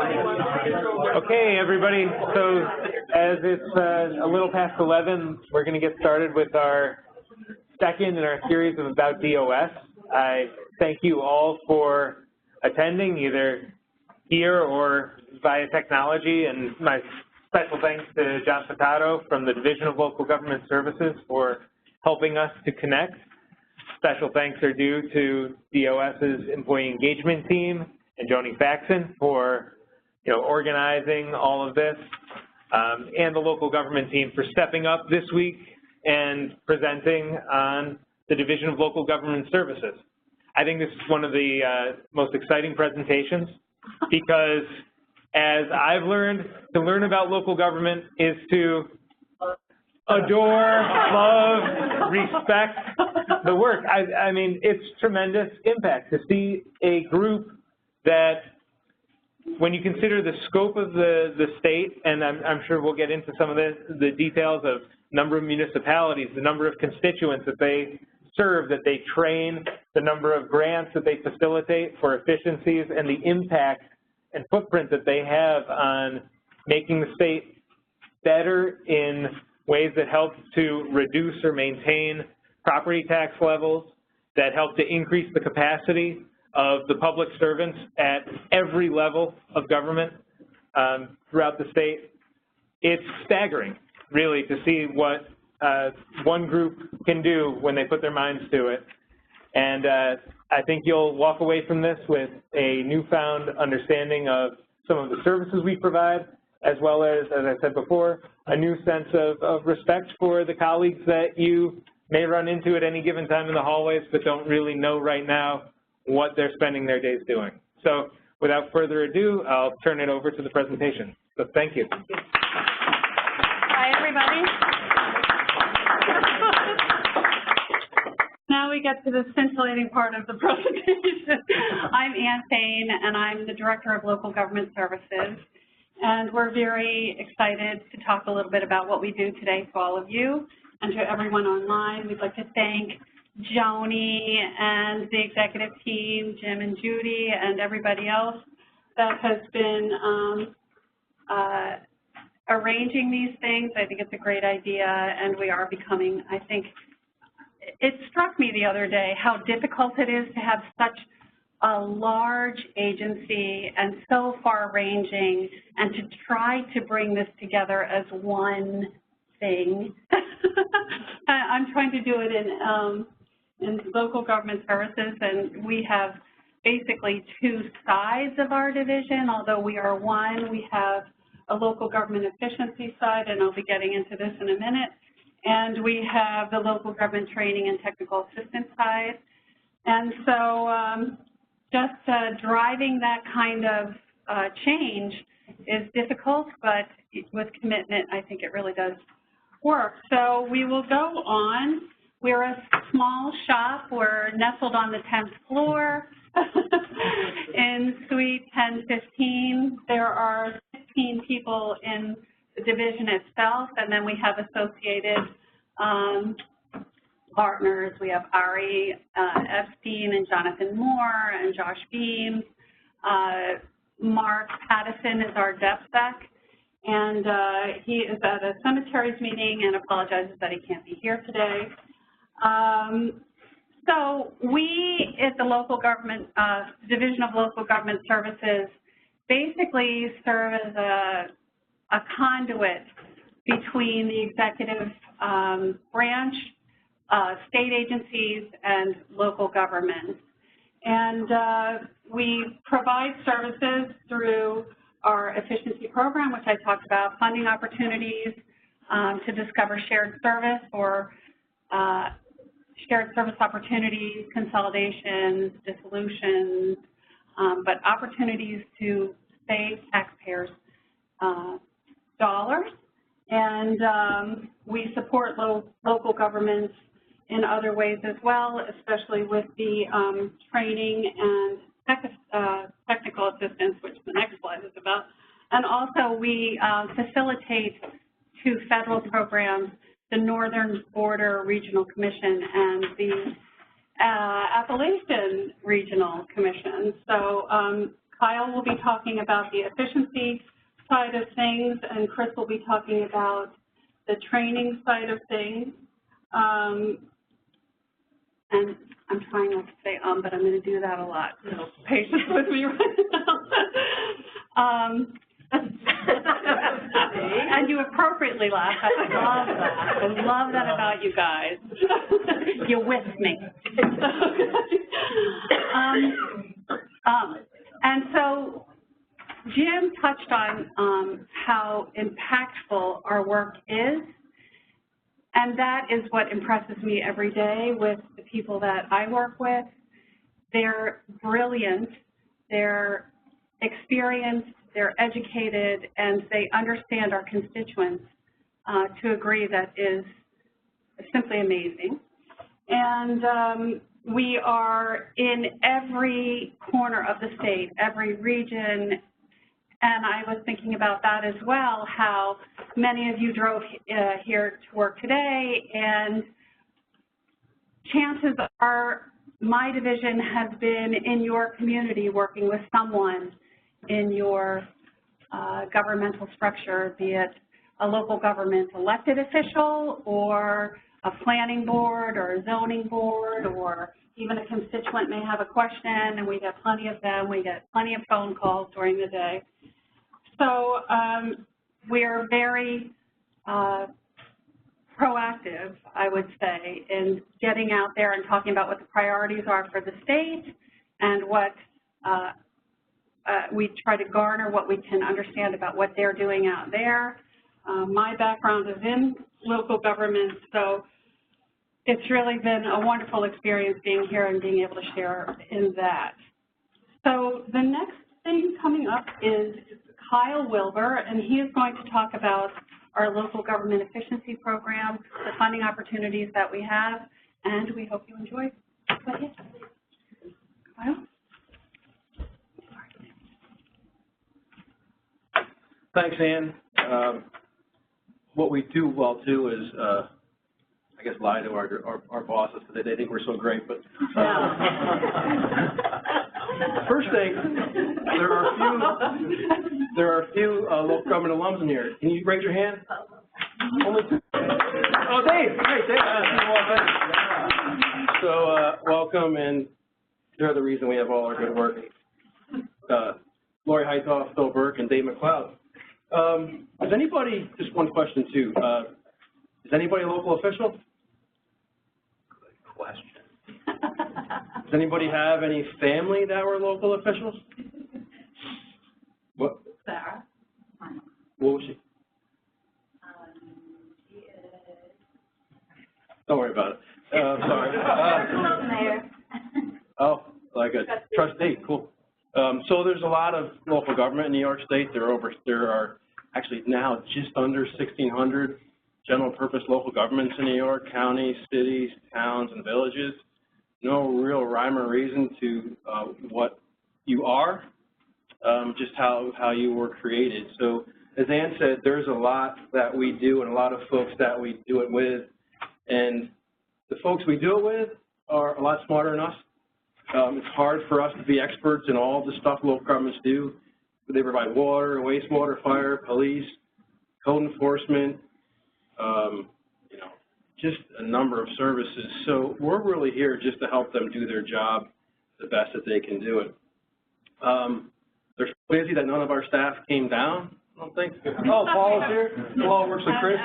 Okay, everybody. So as it's a little past 11, we're going to get started with our second in our series of About DOS. I thank you all for attending, either here or via technology, and my special thanks to John Furtado from the Division of Local Government Services for helping us to connect. Special thanks are due to DOS's employee engagement team and Joni Faxon for organizing all of this, and the local government team for stepping up this week and presenting on the Division of Local Government Services. I think this is one of the most exciting presentations because, as I've learned, to learn about local government is to adore, love, respect the work. I mean, it's tremendous impact to see a group that, when you consider the scope of the state, and I'm sure we'll get into some of the details of number of municipalities, the number of constituents that they serve, that they train, the number of grants that they facilitate for efficiencies, and the impact and footprint that they have on making the state better in ways that help to reduce or maintain property tax levels, that help to increase the capacity of the public servants at every level of government throughout the state. It's staggering, really, to see what one group can do when they put their minds to it. And I think you'll walk away from this with a newfound understanding of some of the services we provide, as well as I said before, a new sense of respect for the colleagues that you may run into at any given time in the hallways, but don't really know right now what they're spending their days doing. So without further ado, I'll turn it over to the presentation. So thank you. Hi, everybody. Now we get to the scintillating part of the presentation. I'm Ann Fain, and I'm the Director of Local Government Services. And we're very excited to talk a little bit about what we do today to all of you and to everyone online. We'd like to thank Joni and the executive team, Jim and Judy, and everybody else that has been arranging these things. I think it's a great idea, and we are becoming, I think, it struck me the other day how difficult it is to have such a large agency and so far-ranging, and to try to bring this together as one thing. I'm trying to do it in local government services, and we have basically two sides of our division. Although we are one, we have a local government efficiency side, and I'll be getting into this in a minute, and we have the local government training and technical assistance side. And so just driving that kind of change is difficult, but with commitment, I think it really does work. So we will go on. We're a small shop. We're nestled on the 10th floor in Suite 1015. There are 15 people in the division itself, and then we have associated partners. We have Ari Epstein and Jonathan Moore and Josh Beams. Mark Pattison is our DepSec, and he is at a cemeteries meeting and apologizes that he can't be here today. So we at the local government, Division of Local Government Services, basically serve as a conduit between the executive branch, state agencies, and local governments. And we provide services through our efficiency program, which I talked about, funding opportunities to discover shared service or shared service opportunities, consolidations, dissolutions, but opportunities to save taxpayers dollars. And we support local governments in other ways as well, especially with the training and technical assistance, which the next slide is about. And also we facilitate two federal programs, the Northern Border Regional Commission and the Appalachian Regional Commission. So Kyle will be talking about the efficiency side of things, and Chris will be talking about the training side of things. And I'm trying not to say but I'm going to do that a lot, so patience with me right now. And you appropriately laugh. I love that. I love that about you guys. You're with me. And so Jim touched on how impactful our work is, and that is what impresses me every day with the people that I work with. They're brilliant, they're experienced, they're educated, and they understand our constituents to a degree that is simply amazing. And we are in every corner of the state, every region, and I was thinking about that as well, how many of you drove here to work today, and chances are my division has been in your community working with someone in your governmental structure, be it a local government elected official or a planning board or a zoning board, or even a constituent may have a question, and we get plenty of them. We get plenty of phone calls during the day. So we are very proactive, I would say, in getting out there and talking about what the priorities are for the state and what we try to garner what we can understand about what they're doing out there. My background is in local government, so it's really been a wonderful experience being here and being able to share in that. So the next thing coming up is Kyle Wilbur, and he is going to talk about our local government efficiency program, the funding opportunities that we have, and we hope you enjoy. Kyle? Thanks, Ann. What we do well, too, is, I guess, lie to our bosses because they think we're so great. But first thing, there are a few local government alums in here. Can you raise your hand? Only two. Oh, Dave. Great, Dave. So welcome, and they're the reason we have all our good work. Lori Heithoff, Phil Burke, and Dave McLeod. Is anybody, just one question too, is anybody a local official? Good question. Does anybody have any family that were local officials? What? Sarah. What was she? She is... Don't worry about it. Sorry. Mayor. Oh, like a trustee, cool. So there's a lot of local government in New York State. There are actually now just under 1,600 general purpose local governments in New York, counties, cities, towns, and villages. No real rhyme or reason to what you are, just how you were created. So as Ann said, there's a lot that we do and a lot of folks that we do it with. And the folks we do it with are a lot smarter than us. It's hard for us to be experts in all the stuff local governments do. They provide water, wastewater, fire, police, code enforcement, you know, just a number of services. So we're really here just to help them do their job the best that they can do it. They're so busy that none of our staff came down, I don't think. Oh, Paul's here. Paul works with Chris.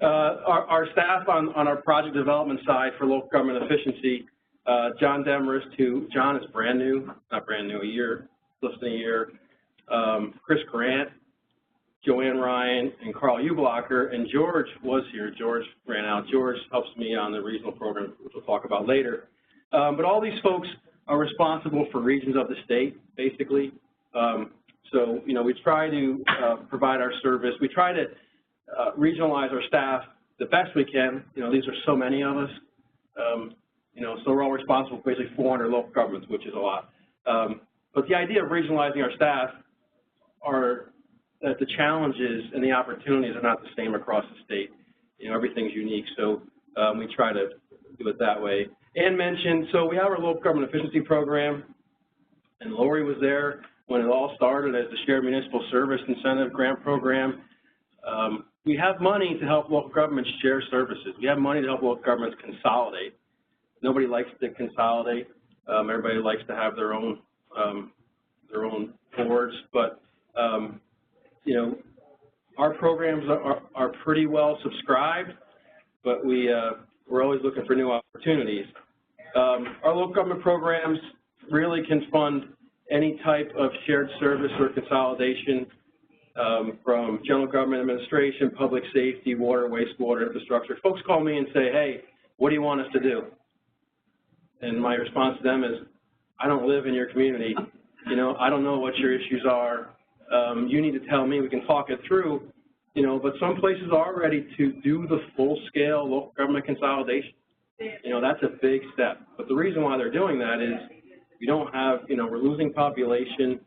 Our staff on our project development side for local government efficiency, John Demarest, John is brand new, not brand new, less than a year. Chris Grant, Joanne Ryan, and Carl Ublocker, and George was here. George ran out. George helps me on the regional program, which we'll talk about later. But all these folks are responsible for regions of the state, basically. So, you know, we try to provide our service. We try to regionalize our staff the best we can. You know, these are so many of us. You know, so we're all responsible for basically 400 local governments, which is a lot. But the idea of regionalizing our staff are that the challenges and the opportunities are not the same across the state. You know, everything's unique, so we try to do it that way. Ann mentioned, so we have our local government efficiency program, and Lori was there. when it all started as the Shared Municipal Service Incentive Grant Program. We have money to help local governments share services. We have money to help local governments consolidate. Nobody likes to consolidate. Everybody likes to have their own boards, but you know, our programs are pretty well subscribed, but we're always looking for new opportunities. Our local government programs really can fund any type of shared service or consolidation, from general government administration, public safety, water, wastewater, infrastructure. Folks call me and say, hey, what do you want us to do? And my response to them is, I don't live in your community. You know, I don't know what your issues are. You need to tell me. We can talk it through. You know, but some places are ready to do the full-scale local government consolidation. You know, that's a big step. But the reason why they're doing that is we don't have, you know, we're losing population.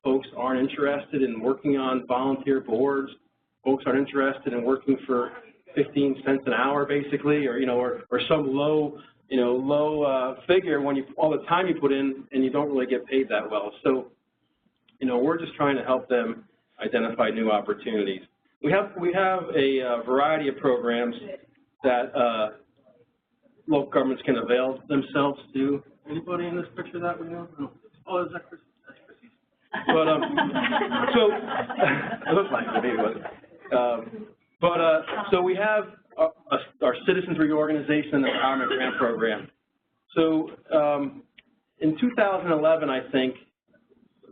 Folks aren't interested in working on volunteer boards. Folks aren't interested in working for 15 cents an hour, basically, or, you know, or some low, you know, figure when you, all the time you put in and you don't really get paid that well. So, you know, we're just trying to help them identify new opportunities. We have a variety of programs that local governments can avail themselves to. Anybody in this picture that we know? No. Oh, is that Chris? That's Chrissy's. But so it looks like it maybe. So we have our Citizens Reorganization and Empowerment Grant Program. So in 2011, I think,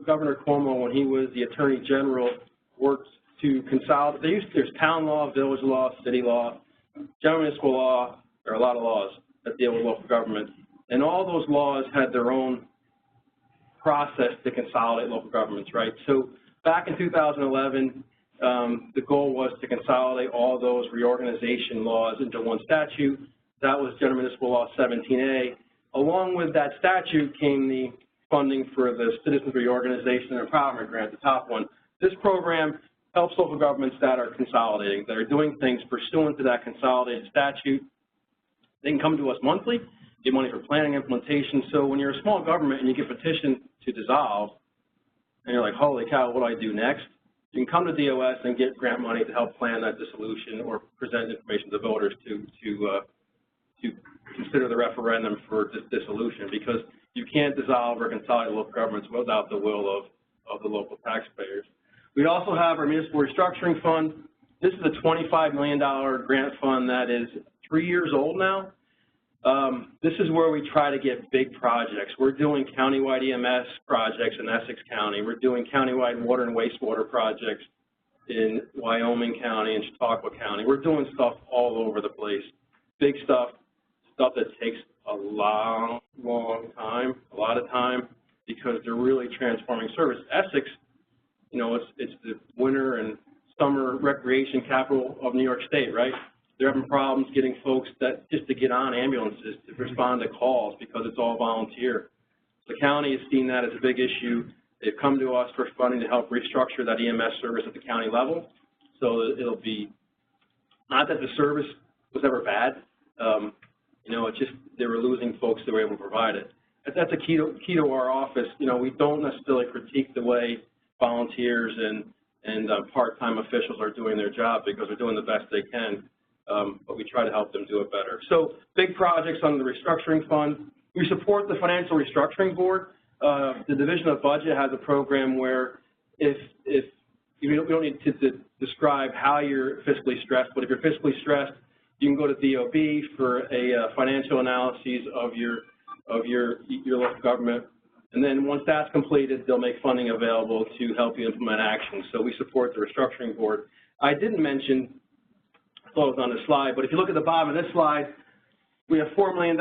Governor Cuomo, when he was the Attorney General, worked to consolidate. There's town law, village law, city law, general municipal law. There are a lot of laws that deal with local government. And all those laws had their own process to consolidate local governments, right? So back in 2011, the goal was to consolidate all those reorganization laws into one statute. That was General Municipal Law 17A. Along with that statute came the funding for the Citizens Reorganization and Empowerment Grant, the top one. This program helps local governments that are consolidating, that are doing things pursuant to that consolidated statute. They can come to us monthly, get money for planning implementation. So when you're a small government and you get petitioned to dissolve, and you're like, holy cow, what do I do next? You can come to DOS and get grant money to help plan that dissolution or present information to voters to consider the referendum for dissolution, because you can't dissolve or consolidate local governments without the will of the local taxpayers. We also have our Municipal Restructuring Fund. This is a $25 million grant fund that is 3 years old now. This is where we try to get big projects. We're doing countywide EMS projects in Essex County. We're doing countywide water and wastewater projects in Wyoming County and Chautauqua County. We're doing stuff all over the place. Big stuff that takes a long time, a lot of time, because they're really transforming service. Essex, you know, it's the winter and summer recreation capital of New York State, right? They're having problems getting folks just to get on ambulances to respond to calls because it's all volunteer. The county has seen that as a big issue. They've come to us for funding to help restructure that EMS service at the county level. So it'll be, not that the service was ever bad, you know, it's just they were losing folks that were able to provide it. That's a key to our office. You know, we don't necessarily critique the way volunteers and part-time officials are doing their job, because they're doing the best they can. But we try to help them do it better. So big projects under the restructuring fund. We support the Financial Restructuring Board. The Division of Budget has a program where if we don't need to describe how you're fiscally stressed, but if you're fiscally stressed, you can go to DOB for a financial analysis of your local government. And then once that's completed, they'll make funding available to help you implement action. So we support the Restructuring Board. I didn't mention, I thought it was on the slide, but if you look at the bottom of this slide, we have $4 million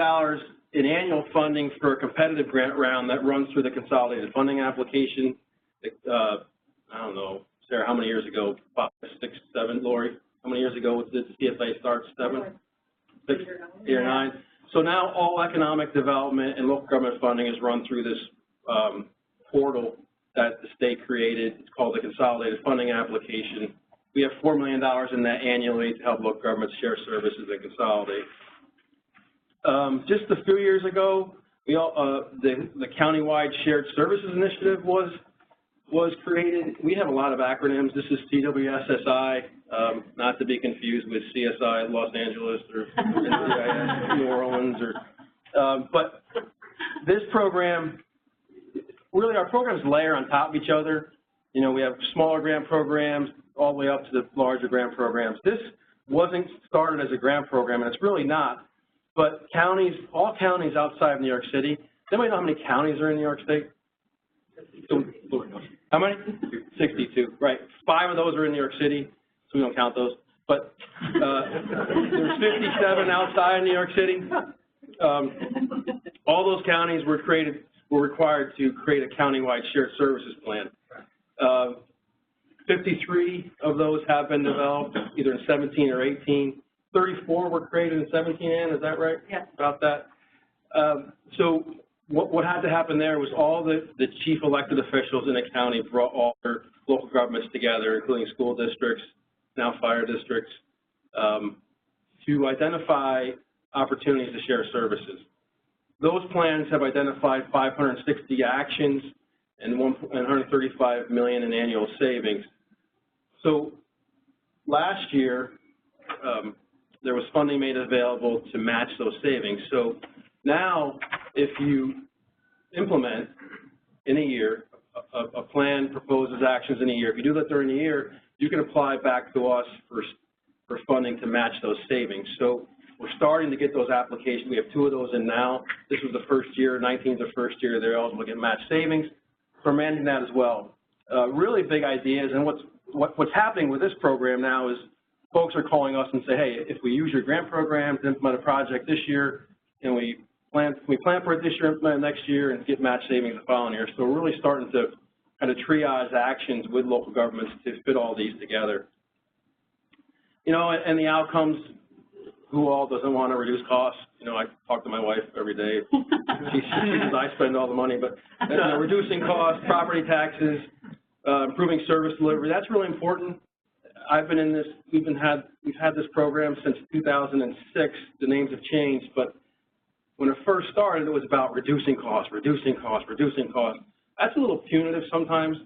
in annual funding for a competitive grant round that runs through the consolidated funding application. I don't know, Sarah, how many years ago? 5, 6, 7, Lori? How many years ago did the CSA start? 7? 6, 8 or 9? So now all economic development and local government funding is run through this portal that the state created. It's called the Consolidated Funding Application. We have $4 million in that annually to help local governments share services and consolidate. Just a few years ago, We all, the countywide shared services initiative was created. We have a lot of acronyms. This is TWSSI, not to be confused with CSI Los Angeles or NCIS New Orleans. But this program, really our programs layer on top of each other. You know, we have smaller grant programs all the way up to the larger grant programs. This wasn't started as a grant program, and it's really not. But counties, all counties outside of New York City, anybody know how many counties are in New York State? How many? 62, right. 5 of those are in New York City, so we don't count those. But there's 57 outside of New York City. All those counties were required to create a countywide shared services plan. 53 of those have been developed, either in 17 or 18. 34 were created in 17, Ann, is that right? Yes. About that. So what had to happen there was all the chief elected officials in a county brought all their local governments together, including school districts, now fire districts, to identify opportunities to share services. Those plans have identified 560 actions and $135 million in annual savings. So last year, there was funding made available to match those savings. So now, if you implement in a year, a plan proposes actions in a year, if you do that during the year, you can apply back to us for funding to match those savings. So we're starting to get those applications. We have 2 of those in now. This was the first year, 19 is the first year they're eligible to get match savings. We're managing that as well. Really big ideas, and what's happening with this program now is folks are calling us and say, hey, if we use your grant program to implement a project this year, and we plan for it this year, implement it next year, and get match savings the following year. So we're really starting to kind of triage actions with local governments to fit all these together. You know, and the outcomes, who all doesn't want to reduce costs? You know, I talk to my wife every day. She says I spend all the money, but you know, reducing costs, property taxes, improving service delivery, that's really important. I've been in this, we've had this program since 2006. The names have changed, but when it first started, it was about reducing costs, reducing costs, reducing costs. That's a little punitive sometimes.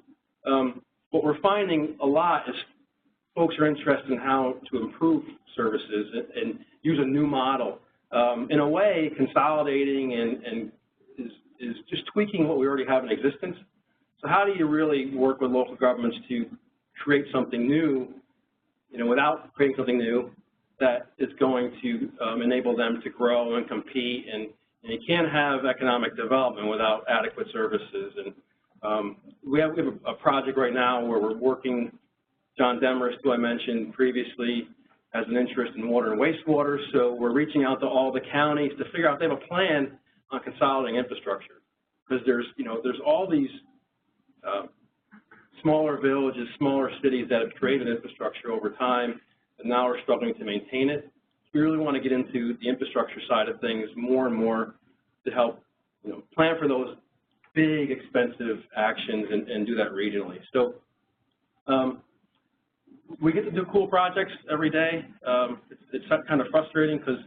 What we're finding a lot is folks are interested in how to improve services and use a new model. In a way, consolidating and is just tweaking what we already have in existence. So how do you really work with local governments to create something new, you know, without creating something new that is going to enable them to grow and compete, and you can't have economic development without adequate services. And we have a project right now where we're working, John Demarest, who I mentioned previously, has an interest in water and wastewater, so we're reaching out to all the counties to figure out if they have a plan on consolidating infrastructure. Because there's all these smaller villages, smaller cities that have created infrastructure over time, and now we're struggling to maintain it. We really want to get into the infrastructure side of things more and more to help, you know, plan for those big, expensive actions and do that regionally. So we get to do cool projects every day. It's kind of frustrating because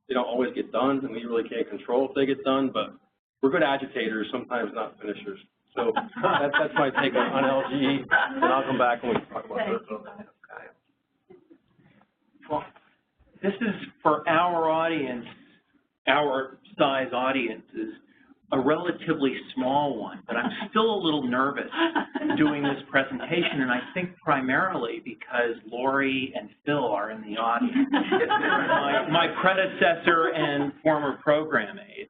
they don't always get done, and we really can't control if they get done, but we're good agitators, sometimes not finishers. So that's my take on LGE, and I'll come back when we talk about this. Well, this is for our audience, our size audiences, a relatively small one, but I'm still a little nervous doing this presentation, and I think primarily because Lori and Phil are in the audience, my predecessor and former program aide.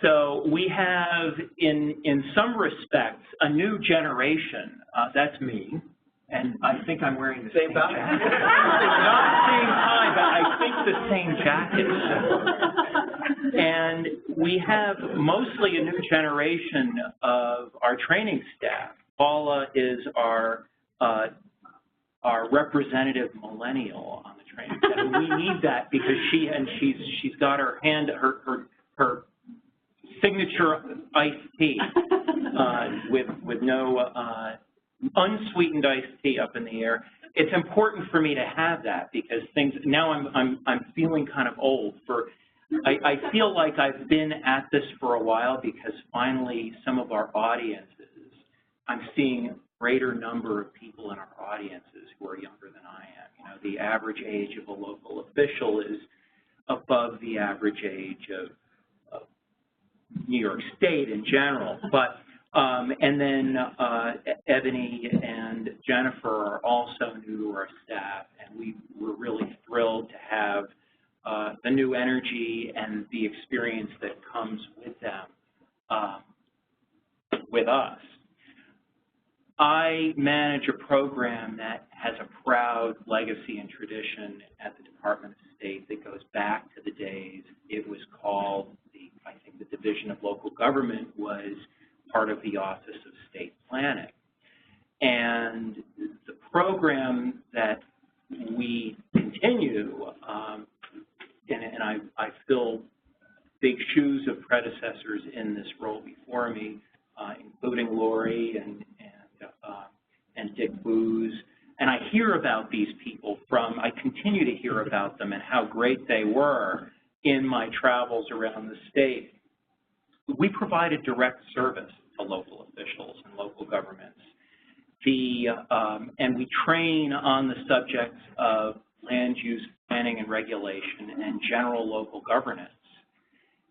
So we have, in some respects, a new generation. That's me, and I think I'm wearing the same jacket. Not the same tie, but I think the same jacket. And we have mostly a new generation of our training staff. Paula is our representative millennial on the training staff. And we need that because she's got her hand, her signature iced tea with no unsweetened iced tea up in the air. It's important for me to have that because things now I'm feeling kind of old. I feel like I've been at this for a while because finally some of our audiences, I'm seeing a greater number of people in our audiences who are younger than I am. You know, the average age of a local official is above the average age of New York State in general. But and then Ebony and Jennifer are also new to our staff, and we were really thrilled to have the new energy and the experience that comes with them with us. I manage a program that has a proud legacy and tradition at the Department of State that goes back to the days it was called, I think the Division of Local Government was part of the Office of State Planning. And the program that we continue, and I fill big shoes of predecessors in this role before me, including Lori and Dick Booz. And I hear about these people I continue to hear about them and how great they were in my travels around the state. We provide a direct service to local officials and local governments. And we train on the subjects of land use planning and regulation and general local governance.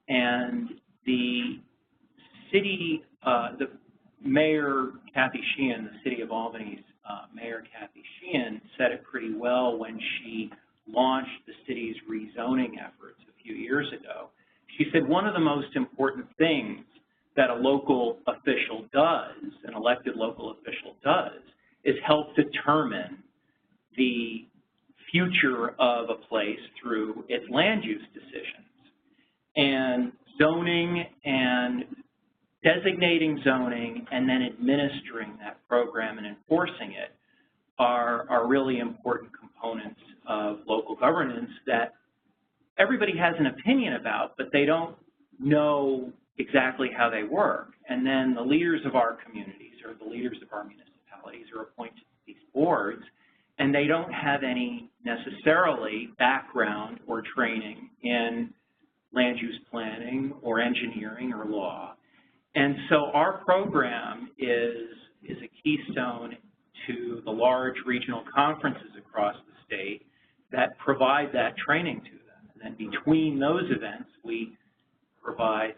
And the city, the Mayor Kathy Sheehan, the City of Albany's Mayor Kathy Sheehan, said it pretty well when she launched the city's rezoning efforts a few years ago. She said one of the most important things that a local official does, an elected local official does, is help determine the future of a place through its land use decisions. And zoning and designating zoning and then administering that program and enforcing it are really important components of local governance that everybody has an opinion about, but they don't know exactly how they work. And then the leaders of our communities or the leaders of our municipalities are appointed to these boards, and they don't have any necessarily background or training in land use planning or engineering or law. And so our program is a keystone to the large regional conferences across the state that provide that training to them. And then between those events, we provide,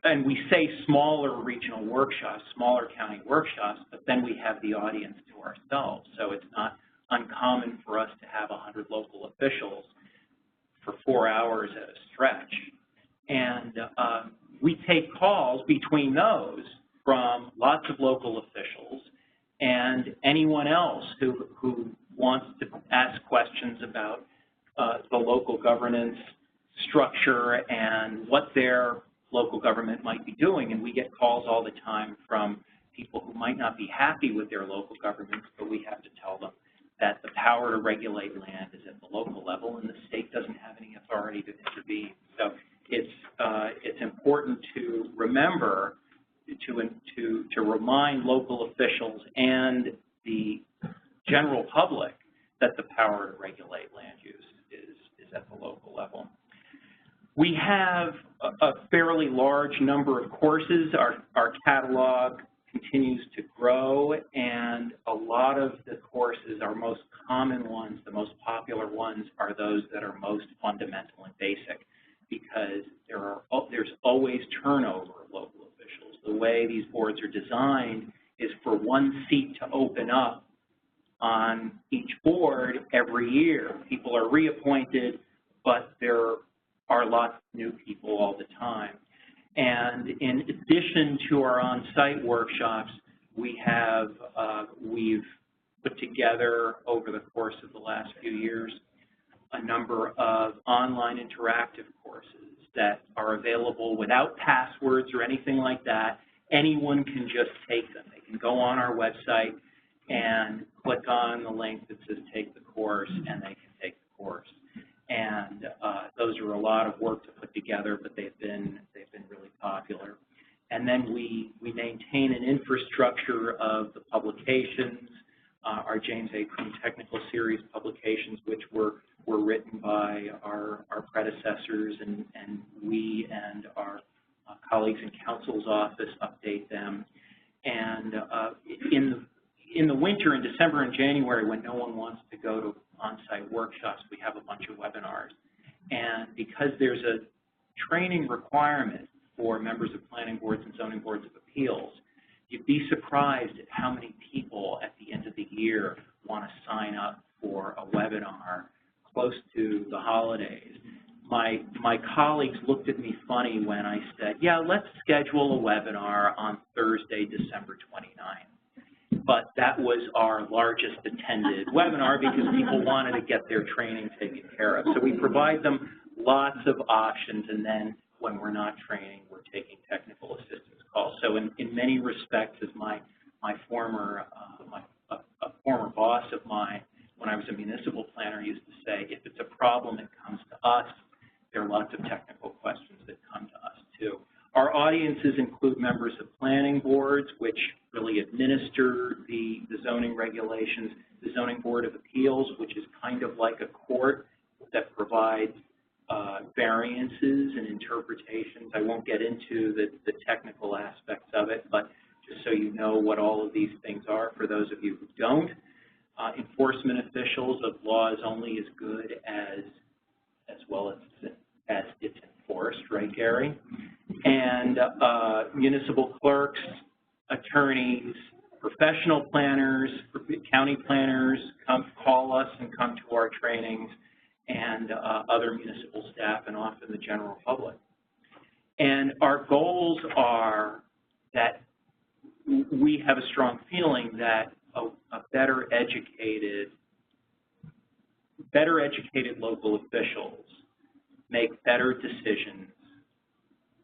and we say smaller regional workshops, smaller county workshops, but then we have the audience to ourselves. So it's not uncommon for us to have 100 local officials for 4 hours at a stretch. And we take calls between those from lots of local officials and anyone else who wants to ask questions about the local governance structure and what their local government might be doing. And we get calls all the time from people who might not be happy with their local governments, but we have to tell them that the power to regulate land is at the local level and the state doesn't have any authority to intervene. So it's important to remember to remind local officials and the general public that the power to regulate land use is at the local level. We have a fairly large number of courses. Our catalog continues to grow, and a lot of the courses, our most common ones, the most popular ones, are those that are most fundamental and basic, because there's always turnover of local officials. The way these boards are designed is for one seat to open up on each board every year. People are reappointed, but there are lots of new people all the time. And in addition to our on-site workshops, we've put together over the course of the last few years a number of online interactive courses that are available without passwords or anything like that. Anyone can just take them. They can go on our website and click on the link that says take the course, and they can take the course. And those are a lot of work to put together, but they've been really popular. And then we maintain an infrastructure of the publications, our James A. Kroon Technical Series publications, which were were written by our predecessors, and we and our colleagues in counsel's office update them. And in the winter, in December and January, when no one wants to go to on-site workshops, we have a bunch of webinars. And because there's a training requirement for members of planning boards and zoning boards of appeals, you'd be surprised at how many people at the end of the year want to sign up for a webinar close to the holidays. My colleagues looked at me funny when I said, yeah, let's schedule a webinar on Thursday, December 29th. But that was our largest attended webinar because people wanted to get their training taken care of. So we provide them lots of options, and then when we're not training, we're taking technical assistance calls. So in many respects, as a former boss of mine, when I was a municipal planner, used to say, if it's a problem that comes to us, there are lots of technical questions that come to us too. Our audiences include members of planning boards, which really administer the zoning regulations, the Zoning Board of Appeals, which is kind of like a court that provides variances and interpretations. I won't get into the technical aspects of it, but just so you know what all of these things are for those of you who don't. Enforcement officials of laws only as good as well as it's enforced, right, Gary? And municipal clerks, attorneys, professional planners, county planners call us and come to our trainings, and other municipal staff, and often the general public. And our goals are that we have a strong feeling that a better educated local officials make better decisions,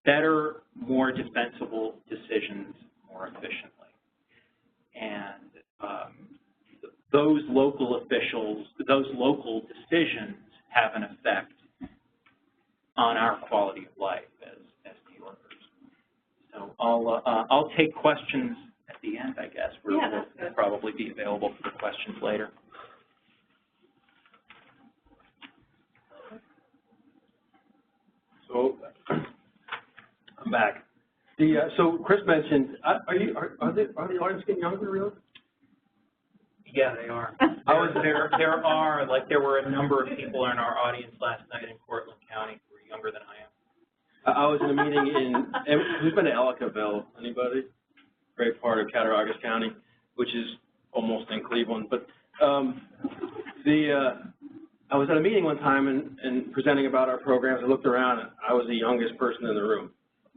better, more defensible decisions more efficiently. And those local officials, those local decisions have an effect on our quality of life as New Yorkers. So I'll take questions at the end, I guess. We'll probably be available for questions later. So I'm back. So Chris mentioned, are the audience getting younger, really? Yeah, they are. There were a number of people in our audience last night in Cortland County who were younger than I am. I was in a meeting who's been to Ellicottville? Anybody? Great part of Cattaraugus County, which is almost in Cleveland. But I was at a meeting one time and presenting about our programs. I looked around, and I was the youngest person in the room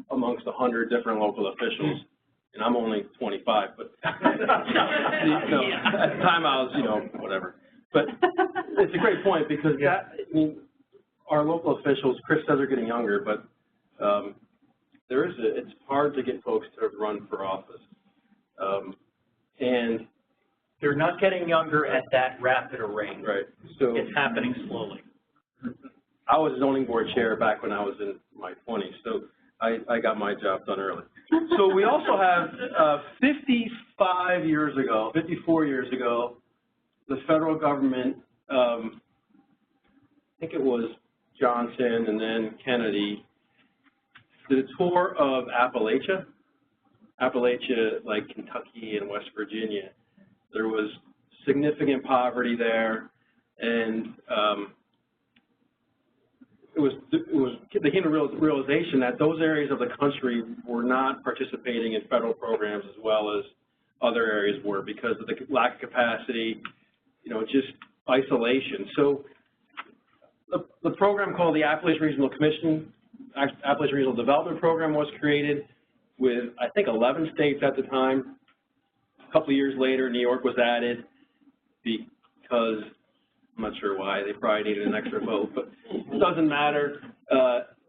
amongst 100 different local officials. And I'm only 25, but at the time I was, whatever. But it's a great point because our local officials, Chris says, are getting younger, but it's hard to get folks to run for office. And they're not getting younger at that rapid a rate. Right. So it's happening slowly. I was zoning board chair back when I was in my 20s, so I got my job done early. So we also have 54 years ago, the federal government, I think it was Johnson and then Kennedy, did a tour of Appalachia, like Kentucky and West Virginia. There was significant poverty there, and they came to realization that those areas of the country were not participating in federal programs as well as other areas were because of the lack of capacity, just isolation. So the program called the Appalachian Regional Development Program was created with, I think, 11 states at the time. A couple of years later, New York was added because I'm not sure why. They probably needed an extra vote, but it doesn't matter.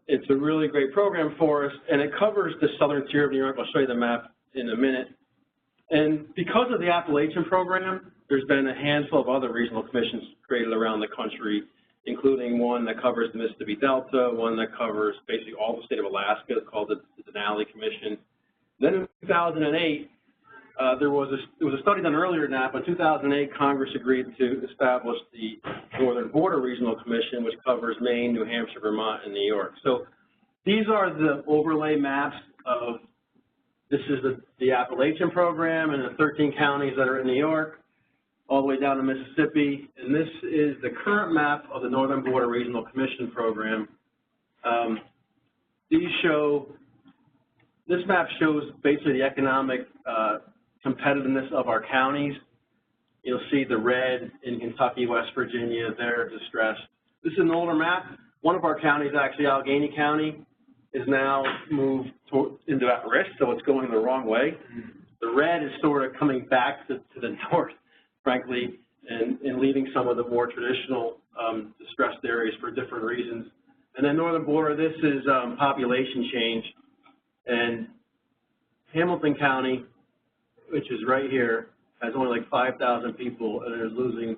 It's a really great program for us, and it covers the southern tier of New York. I'll show you the map in a minute. And because of the Appalachian program, there's been a handful of other regional commissions created around the country, including one that covers the Mississippi Delta, one that covers basically all the state of Alaska, called the Denali Commission. Then in 2008, there was a study done earlier than that, but in 2008, Congress agreed to establish the Northern Border Regional Commission, which covers Maine, New Hampshire, Vermont, and New York. So these are the overlay maps of, this is the Appalachian program and the 13 counties that are in New York, all the way down to Mississippi, and this is the current map of the Northern Border Regional Commission program. This map shows basically the economic competitiveness of our counties. You'll see the red in Kentucky, West Virginia, they're distressed. This is an older map. One of our counties, actually Allegheny County, is now moved into at risk, so it's going the wrong way. The red is sort of coming back to the north, frankly, and leaving some of the more traditional distressed areas for different reasons. And then Northern Border, this is population change. And Hamilton County, which is right here, has only like 5,000 people and is losing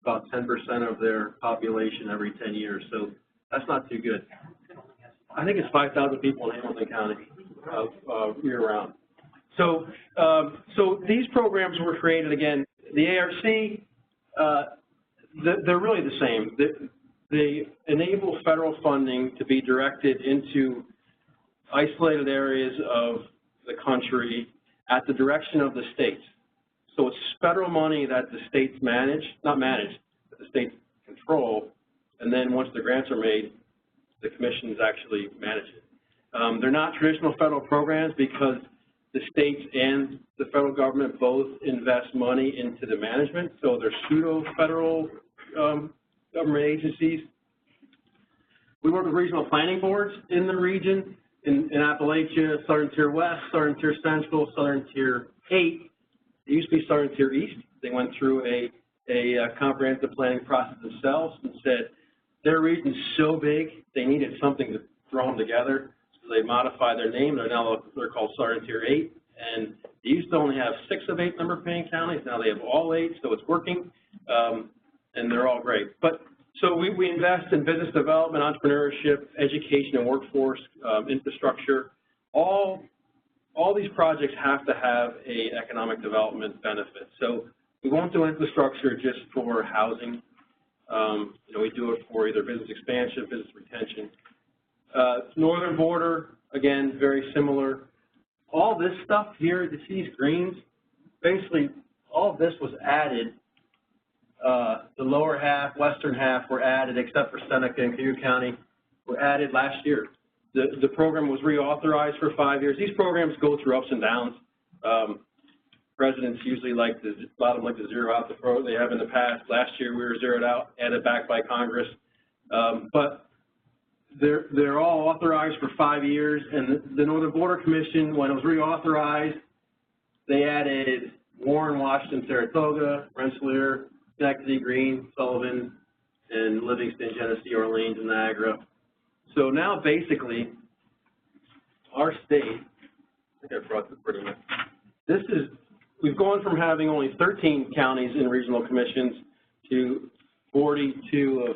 about 10% of their population every 10 years. So that's not too good. I think it's 5,000 people in Hamilton County year-round. So, so these programs were created, again, the ARC, they're really the same. They enable federal funding to be directed into isolated areas of the country at the direction of the states. So it's federal money that the states manage, not manage, but the states control, and then once the grants are made, the commissions actually manage it. They're not traditional federal programs because the states and the federal government both invest money into the management, so they're pseudo-federal government agencies. We work with regional planning boards in the region, in Appalachia, Southern Tier West, Southern Tier Central, Southern Tier 8. It used to be Southern Tier East. They went through a comprehensive planning process themselves and said their region's so big they needed something to throw them together. So they modified their name. They're called Southern Tier 8. And they used to only have 6 of 8 member-paying counties. Now they have all 8, so it's working, and they're all great. But so we invest in business development, entrepreneurship, education and workforce, infrastructure. All these projects have to have an economic development benefit. So we won't do infrastructure just for housing. We do it for either business expansion, business retention. Northern Border, again, very similar. All this stuff here, you see these greens, basically all of this was added. The lower half, western half were added, except for Seneca and Cayuga County, were added last year. The program was reauthorized for 5 years. These programs go through ups and downs. Presidents usually like to, a lot of them like to zero out the program they have in the past. Last year we were zeroed out, added back by Congress. But they're all authorized for 5 years, and the Northern Border Commission, when it was reauthorized, they added Warren, Washington, Saratoga, Rensselaer, Schenectady, Greene, Sullivan, and Livingston, Genesee, Orleans, and Niagara. So now basically, our state, I think I brought this pretty much, we've gone from having only 13 counties in regional commissions to 42 of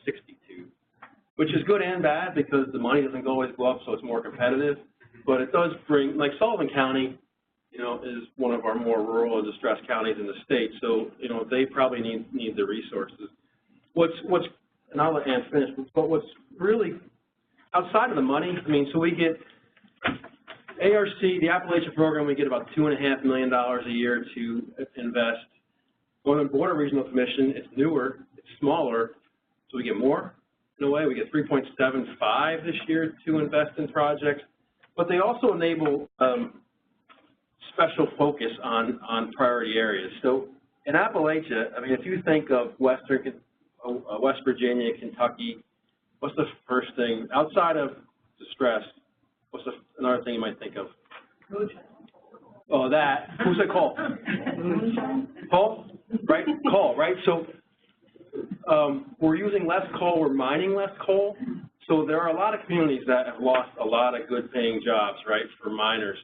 62, which is good and bad because the money doesn't always go up, so it's more competitive. But it does bring, like Sullivan County, is one of our more rural and distressed counties in the state. So, they probably need the resources. And I'll let Ann finish, but what's really outside of the money, so we get ARC, the Appalachian program, we get about $2.5 million a year to invest. Northern Border Regional Commission, it's newer, it's smaller, so we get more. In a way, we get $3.75 this year to invest in projects, but they also enable special focus on priority areas. So in Appalachia, if you think of West Virginia, Kentucky, what's the first thing, outside of distress, what's another thing you might think of? Oh, that. Who's it called? Coal? Right? Coal, right? So we're using less coal, we're mining less coal. So there are a lot of communities that have lost a lot of good paying jobs, right, for miners.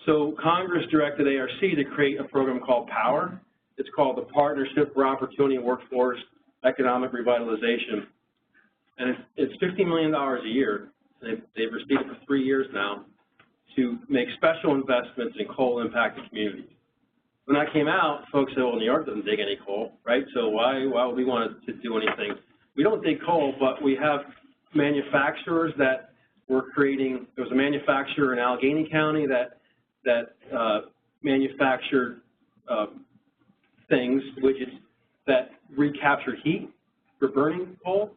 So Congress directed ARC to create a program called POWER. It's called the Partnership for Opportunity and Workforce Economic Revitalization. And it's $50 million a year. They've received it for 3 years now. to make special investments in coal-impacted communities. When that came out, folks said, well, New York doesn't dig any coal, right? So why would we want to do anything? We don't dig coal, but we have manufacturers that were creating. There was a manufacturer in Allegheny County that manufactured widgets that recaptured heat for burning coal,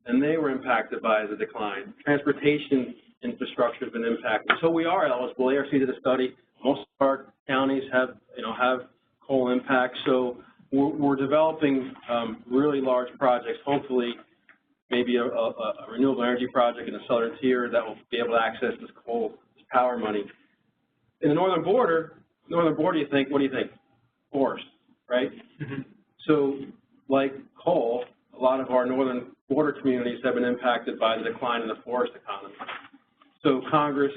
and they were impacted by the decline. Transportation infrastructure has been impacted. So we are eligible. ARC did a study. Most of our counties have coal impacts. So we're developing really large projects, hopefully maybe a renewable energy project in the southern tier that will be able to access this coal, this power money. In the northern border, what do you think? Forest, right? Mm-hmm. So like coal, a lot of our northern border communities have been impacted by the decline in the forest economy. So Congress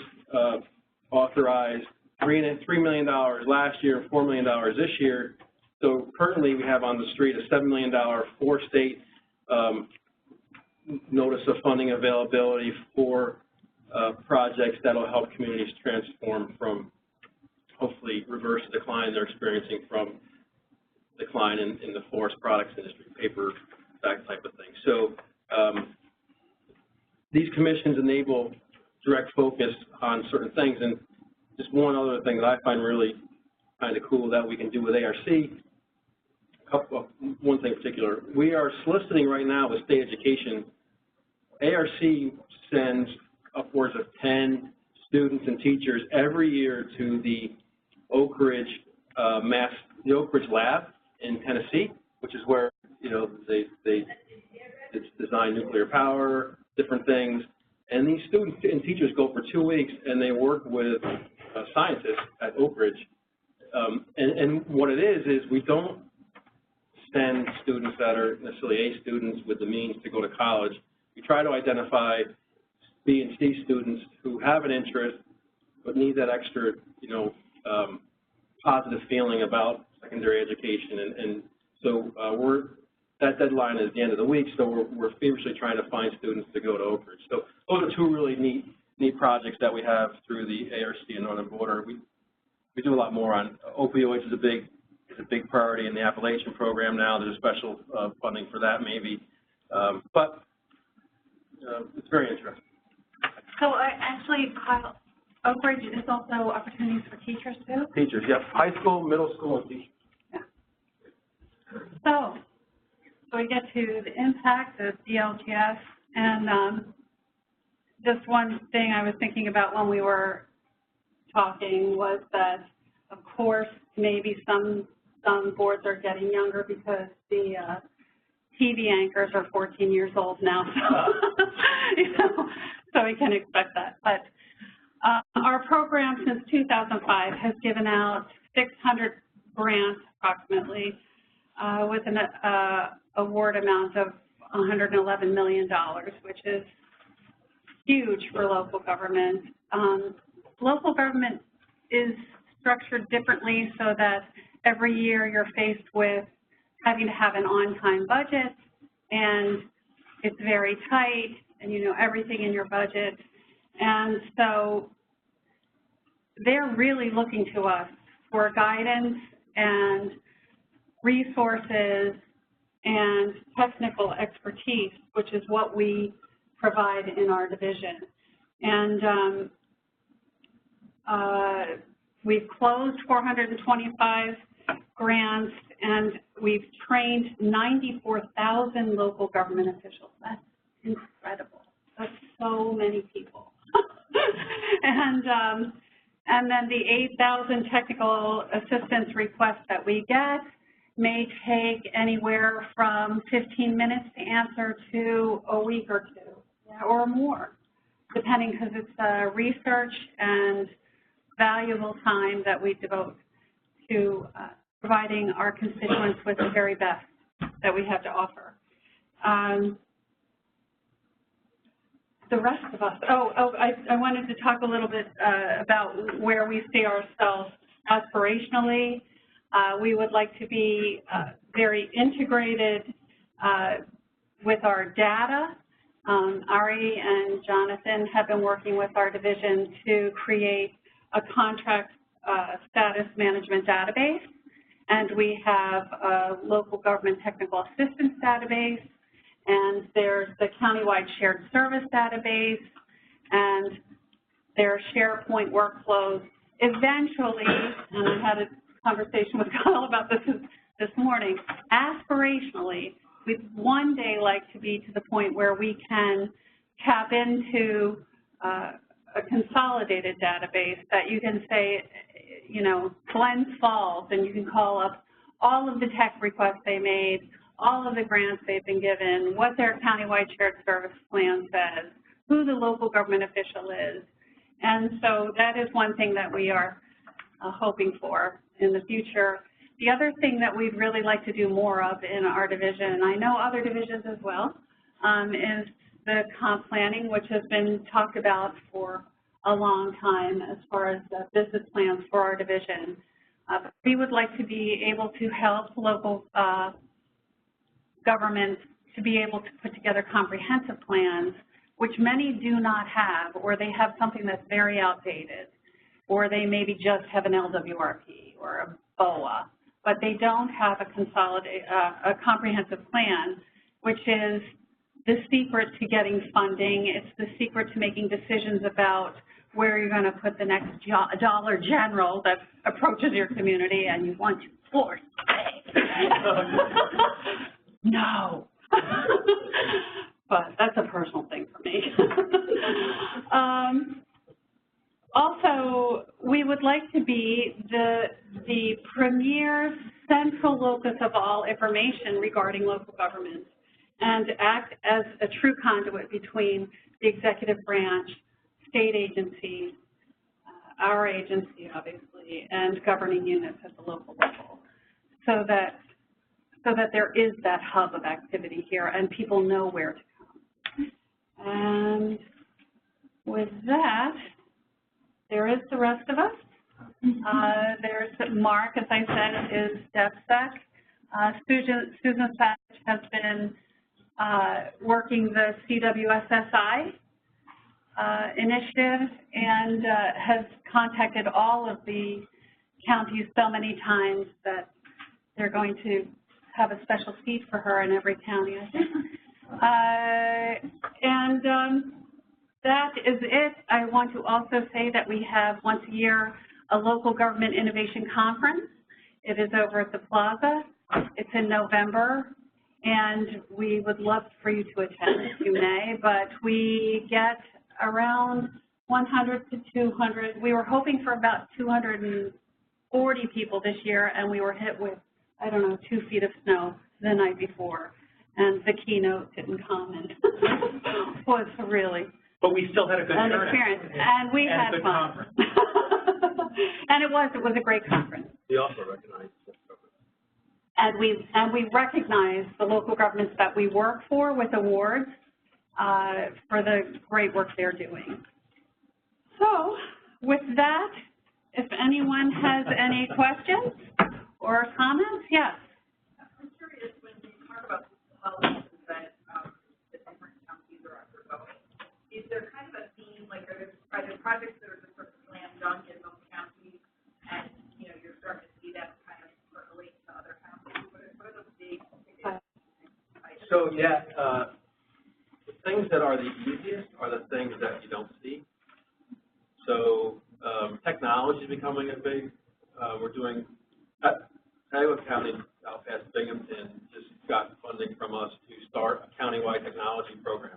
authorized $3 million last year and $4 million this year. So currently we have on the street a $7 million four-state notice of funding availability for projects that will help communities transform from, hopefully reverse the decline they're experiencing from decline in the forest products industry, paper, that type of thing. So these commissions enable direct focus on certain things. And just one other thing that I find really kind of cool that we can do with ARC, one thing in particular, we are soliciting right now with state education. ARC sends upwards of 10 students and teachers every year to the Oak Ridge lab in Tennessee, which is where they design nuclear power, different things. And these students and teachers go for 2 weeks and they work with scientists at Oak Ridge. And what it is we don't send students that are necessarily A students with the means to go to college. We try to identify B and C students who have an interest but need that extra, positive feeling about secondary education. And so that deadline is the end of the week, so we're feverishly trying to find students to go to Oak Ridge. So those are two really neat projects that we have through the ARC and Northern Border. We do a lot more on opioids is a big priority in the Appalachian program now. There's a special funding for that maybe, but it's very interesting. So Kyle, Oak Ridge is also opportunities for teachers too? Teachers, yep. High school, middle school, and teachers. Yeah. So we get to the impact of DLGS, and just one thing I was thinking about when we were talking was that, of course, maybe some boards are getting younger because the TV anchors are 14 years old now, so, so we can expect that. But our program since 2005 has given out 600 grants approximately with an award amount of $111 million, which is huge for local government. Local government is structured differently so that every year you're faced with having to have an on-time budget, and it's very tight, and you know everything in your budget. And so they're really looking to us for guidance and resources and technical expertise, which is what we provide in our division. And we've closed 425 grants, and we've trained 94,000 local government officials. That's incredible. That's so many people. And then the 8,000 technical assistance requests that we get may take anywhere from 15 minutes to answer to a week or two, or more, depending, because it's research and valuable time that we devote to providing our constituents with the very best that we have to offer. The rest of us, I wanted to talk a little bit about where we see ourselves aspirationally. We would like to be very integrated with our data. Ari and Jonathan have been working with our division to create a contract status management database, and we have a local government technical assistance database, and there's the countywide shared service database, and their SharePoint workflows. Eventually, and I had a conversation with Kyle about this morning, aspirationally, we'd one day like to be to the point where we can tap into a consolidated database that you can say, you know, Glens Falls, and you can call up all of the tech requests they made, all of the grants they've been given, what their countywide shared service plan says, who the local government official is. And so that is one thing that we are hoping for in the future. The other thing that we'd really like to do more of in our division, and I know other divisions as well, is the comp planning, which has been talked about for a long time as far as the business plans for our division. We would like to be able to help local governments to be able to put together comprehensive plans, which many do not have, or they have something that's very outdated, or they maybe just have an LWRP or a BOA, but they don't have a comprehensive plan, which is the secret to getting funding. It's the secret to making decisions about where you're going to put the next Dollar General that approaches your community and you want to force pay. No. But that's a personal thing for me. Also, we would like to be the premier central locus of all information regarding local government and act as a true conduit between the executive branch, state agencies, our agency, obviously, and governing units at the local level, so that there is that hub of activity here and people know where to come. And with that, there is the rest of us. There's Mark, as I said, is DevSec. Susan Savage has been working the TWSSI initiative and has contacted all of the counties so many times that they're going to have a special seat for her in every county, I think. That is it. I want to also say that we have once a year a local government innovation conference. It is over at the Plaza. It's in November, and we would love for you to attend if you may, but we get around 100 to 200. We were hoping for about 240 people this year, and we were hit with, I don't know, 2 feet of snow the night before, and the keynote didn't come, and was really But we still had a good turnout. Experience, and we had good fun. Conference. And it was a great conference. We also recognize And we recognize the local governments that we work for with awards for the great work they're doing. So with that, if anyone has any questions or comments, yes. I'm curious, when you talk about the policies that the different counties are undergoing, is there kind of a theme, like are there projects that are just sort of slam dunk in most counties, and you're starting to see that kind of percolate to other counties? What are the big items? So yeah, the things that are the easiest are the things that you don't see. So technology is becoming a big. We're doing. Iowa County out past Binghamton just got funding from us to start a countywide technology program.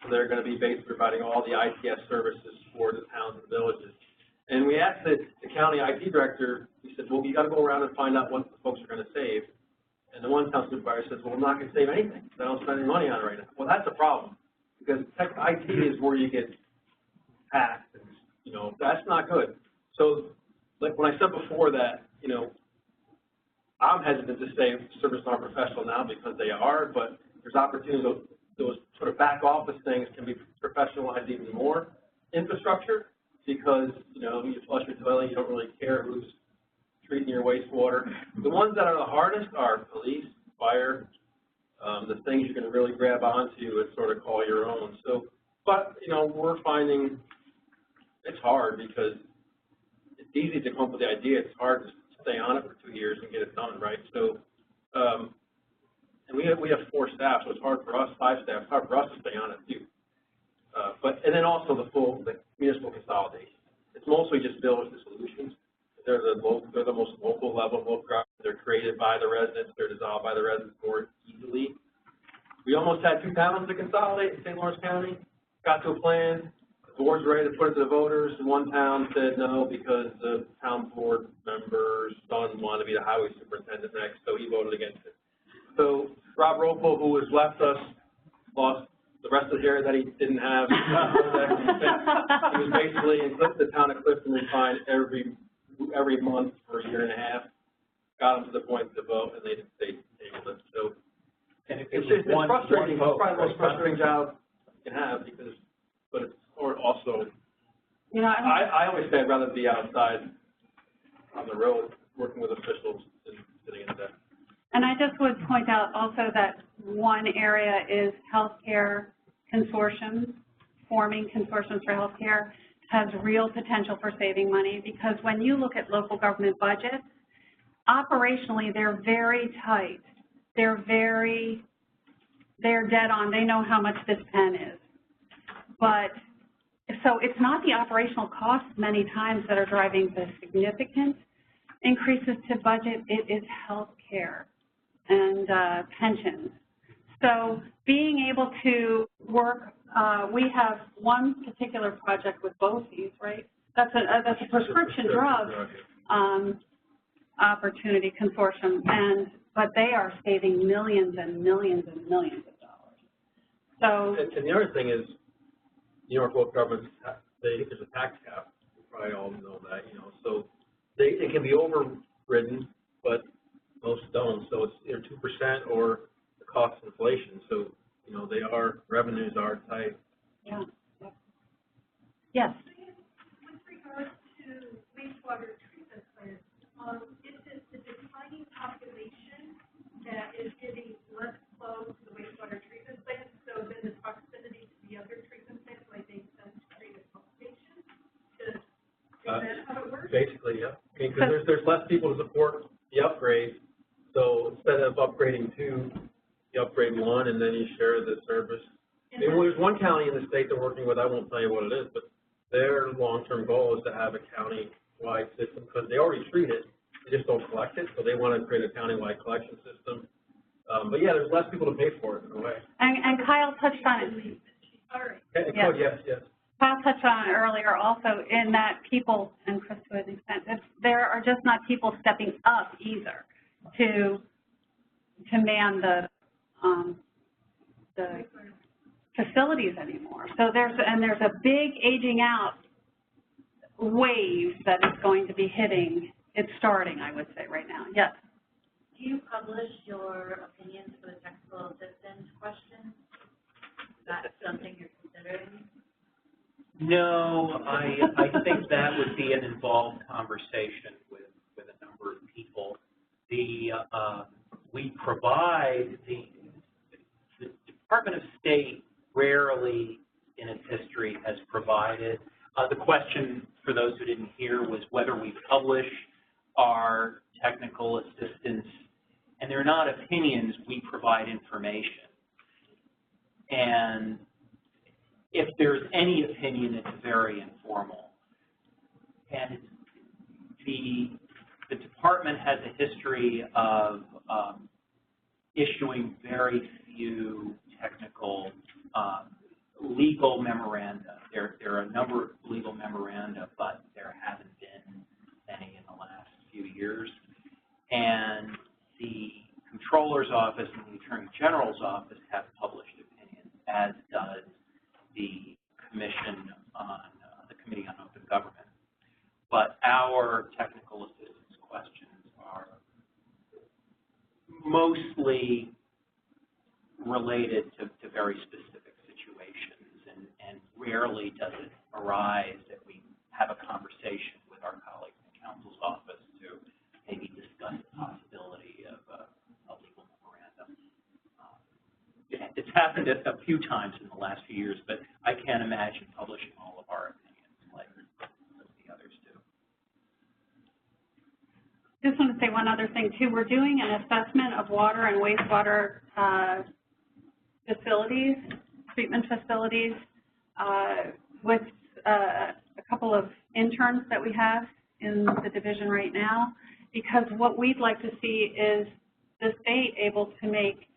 So they're going to be basically providing all the ITS services for the towns and villages. And we asked the county IT director, we said, well, you got to go around and find out what the folks are going to save. And the one town supervisor says, well, I'm not going to save anything. I don't spend any money on it right now. Well, that's a problem because tech IT is where you get hacked. And, that's not good. So like when I said before that, I'm hesitant to say services aren't professional now because they are, but there's opportunities. Those sort of back office things can be professionalized even more. Infrastructure, because, you flush your toilet, you don't really care who's treating your wastewater. The ones that are the hardest are police, fire, the things you can really grab onto and sort of call your own. So, but, we're finding it's hard because easy to come up with the idea. It's hard to stay on it for 2 years and get it done, right? So, and we have 4 staff, so it's hard for us, 5 staff, it's hard for us to stay on it too. And then also the municipal consolidation. It's mostly just village dissolutions. They're the most local level of local government. They're created by the residents. They're dissolved by the residents more easily. We almost had 2 towns to consolidate in St. Lawrence County. Got to a plan. The board's ready to put it to the voters. One town said no because the town board member's son wanted to be the highway superintendent next, so he voted against it. So Rob Ropel, who has left us, lost the rest of the area that he didn't have. He was basically in the town of Clifton refined every month for a year and a half. Got them to the point to vote, and they tabled it. So and it's frustrating. It's probably the most frustrating job you can have because, but it's also. You know, I always say I'd rather be outside on the road working with officials than sitting in the desk. and I just would point out also that one area is healthcare consortiums, forming consortiums for healthcare has real potential for saving money because when you look at local government budgets, operationally they're very tight. They're dead on. They know how much this pen is. But so it's not the operational costs many times that are driving the significant increases to budget. It is health care and pensions. So being able to work, we have one particular project with BOCES, right? That's a prescription drug opportunity consortium, but they are saving millions and millions and millions of dollars. So, and the other thing is, New York local governments, there's a tax cap. You probably all know that, So it can be overridden, but most don't. So it's either 2% or the cost of inflation. So revenues are tight. yeah. Yes. With regards to wastewater treatment plants, is it the declining population that is getting less flow to the wastewater treatment plants, so then the proximity to the other treatment plants, like they send to treat a pump station? Is that how it works? Basically, yeah. I mean, because there's less people to support the upgrade. So instead of upgrading 2, you upgrade 1, and then you share the service. I mean, there's one county in the state they're working with. I won't tell you what it is, but their long-term goal is to have a county-wide system because they already treat it. They just don't collect it, so they want to create a county-wide collection system. But yeah, there's less people to pay for it in a way. And Kyle touched on it. All right. Yes. Kyle touched on it earlier also in that people, and Chris to an extent, there are just not people stepping up either to man the facilities anymore. So there's a big aging out wave that is going to be hitting. It's starting, I would say, right now. Yes. Do you publish your opinions for the technical assistance questions? Is that something you're considering? No, I think that would be an involved conversation with a number of people. We provide the Department of State rarely in its history has provided. The question for those who didn't hear was whether we publish our technical assistance, and they're not opinions, we provide information. And if there's any opinion, it's very informal. And the department has a history of issuing very few technical legal memoranda. There are a number of legal memoranda, but there haven't been any in the last few years. And the Comptroller's Office and the Attorney General's Office have published opinions, as does the Commission on the Committee on Open Government. But our technical assistance questions are mostly related to very specific situations, and rarely does it arise that we have a conversation with our colleagues in counsel's office to maybe discuss the possibility of a legal memorandum. It's happened a few times in the last few years, but I can't imagine publishing all of our opinions like the others do. one other thing too. We're doing an assessment of water and wastewater facilities, treatment facilities, with a couple of interns that we have in the division right now, because what we'd like to see is the state able to make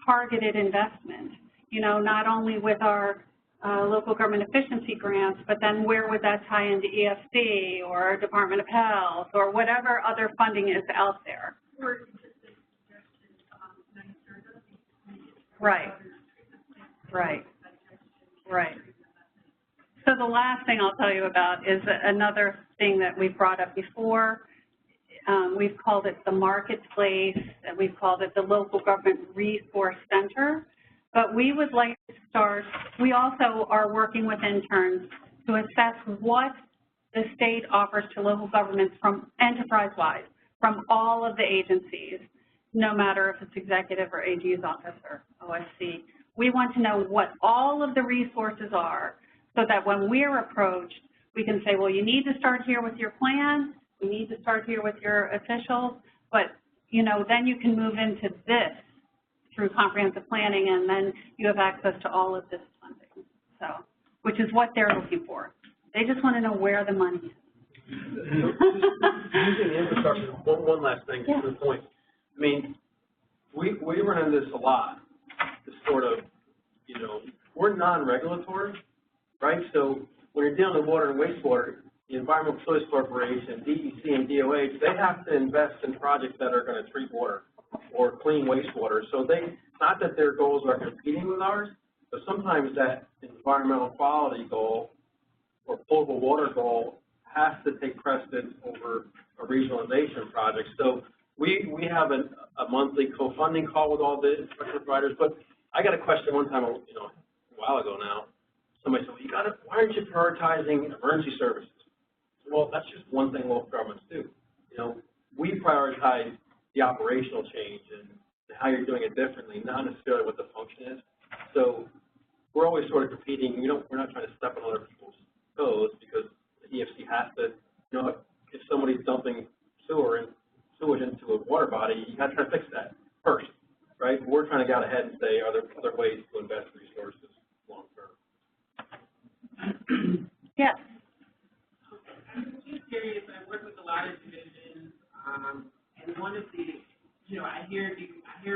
targeted investment, you know, not only with our local government efficiency grants, but then where would that tie into EFC or Department of Health or whatever other funding is out there. Right. Right. Right. So the last thing I'll tell you about is another thing that we've brought up before. We've called it the marketplace, and we've called it the local government resource center. But we would like to start, we also are working with interns to assess what the state offers to local governments from enterprise-wide, from all of the agencies, no matter if it's executive or AG's office or OSC. We want to know what all of the resources are so that when we're approached, we can say, well, you need to start here with your plan, you need to start here with your officials, but, you know, then you can move into this through comprehensive planning, and then you have access to all of this funding, so, which is what they're looking for. They just want to know where the money is. Using the infrastructure, one last thing to the point. I mean, we run into this a lot, this sort of, you know, we're non-regulatory, right? So when you're dealing with water and wastewater, the Environmental Facilities Corporation, DEC, and DOH, they have to invest in projects that are going to treat water or clean wastewater. So they, not that their goals are competing with ours, but sometimes that environmental quality goal or potable water goal has to take precedence over a regionalization project. So we have a monthly co-funding call with all the infrastructure providers. But I got a question one time, you know, a while ago now. Somebody said, well, why aren't you prioritizing emergency services? Well, that's just one thing local governments do. You know, we prioritize the operational change and how you're doing it differently, not necessarily what the function is. So we're always sort of competing. We're not trying to step on other people's toes because the EFC has to, you know, if somebody's dumping sewage into a water body, you got to try to fix that first, right? We're trying to get out ahead and say, are there other ways to invest resources long term? Yes. I'm just curious. I work with a lot of divisions, and one of the, you know, I hear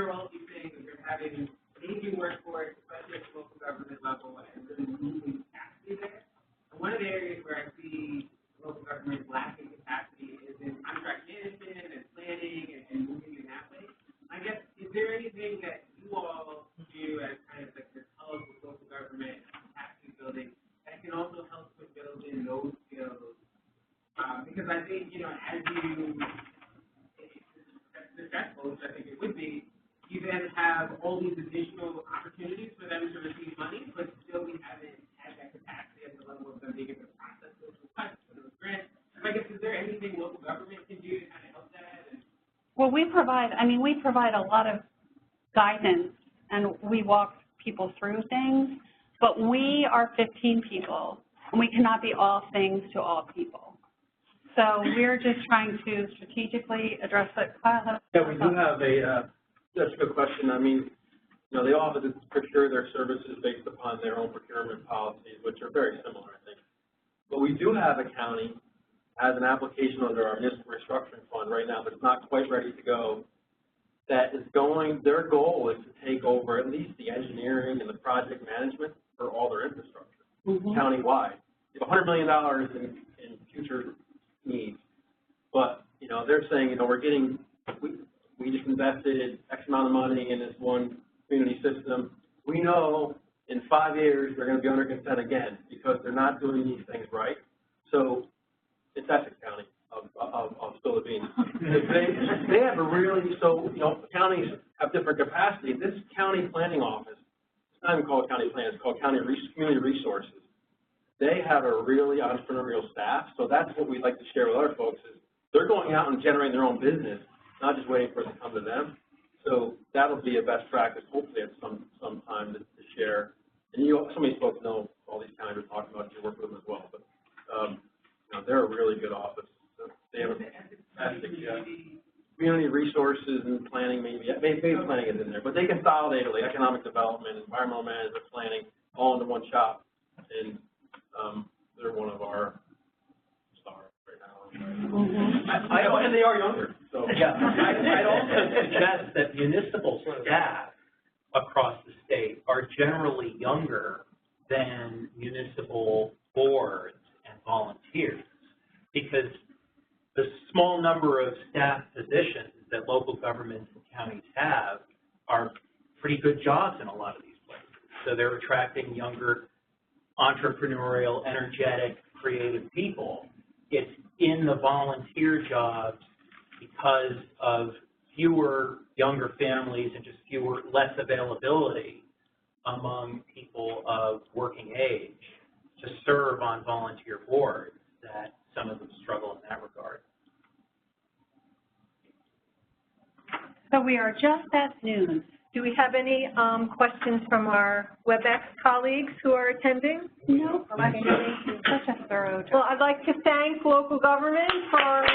all these things that you're having aging workforce, especially at the local government level, and really moving capacity there. And one of the areas where I see local government lacking capacity is in contract management and planning and moving in that way. I guess, is there anything that you all do as kind of like this hub with local government capacity building that can also help to build in those skills? Because I think, you know, as you successful, which I think it would be, you then have all these additional opportunities for them to receive money, but still we haven't had that capacity at the level of them being able to process those requests for those grants. I guess, is there anything local government can do to kind of help that? Well, we provide a lot of guidance, and we walk people through things, but we are 15 people, and we cannot be all things to all people. So we're just trying to strategically address it. Yeah, we do have that's a good question. I mean, you know, they all have to procure their services based upon their own procurement policies, which are very similar, I think. But we do have a county has an application under our municipal restructuring fund right now, but it's not quite ready to go. That is going, their goal is to take over at least the engineering and the project management for all their infrastructure, countywide. You have $100 million in future needs, but, you know, they're saying, you know, we just invested X amount of money in this one community system. We know in 5 years they're going to be under consent again because they're not doing these things right. So it's Essex County of spill the beans. They have a really, so, you know, counties have different capacity. This county planning office, it's not even called county plan, it's called community resources. They have a really entrepreneurial staff, so that's what we'd like to share with our folks is they're going out and generating their own business, not just waiting for it to come to them. So that'll be a best practice, hopefully at some time to share. And some of these folks know all these counties we're talking about, you work with them as well. But you know, they're a really good office. So They have a fantastic community resources and planning, maybe planning is in there, but they consolidate it, like economic development, environmental management, planning, all into one shop, and they're one of our stars right now. And they are younger, so. Yeah, I'd also suggest that municipal staff across the state are generally younger than municipal boards and volunteers, because the small number of staff positions that local governments and counties have are pretty good jobs in a lot of these places. So they're attracting younger, entrepreneurial, energetic, creative people. It's in the volunteer jobs because of fewer younger families and just less availability among people of working age to serve on volunteer boards that some of them struggle in that regard. So we are just at noon. Do we have any questions from our WebEx colleagues who are attending? No. Such a thorough job. Well, I'd like to thank local government for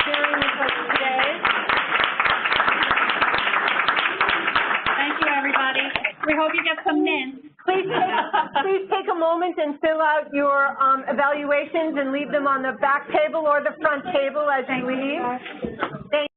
sharing with us today. Thank you, everybody. We hope you get some mints. Please take a moment and fill out your evaluations and leave them on the back table or the front table as you leave. Thank you.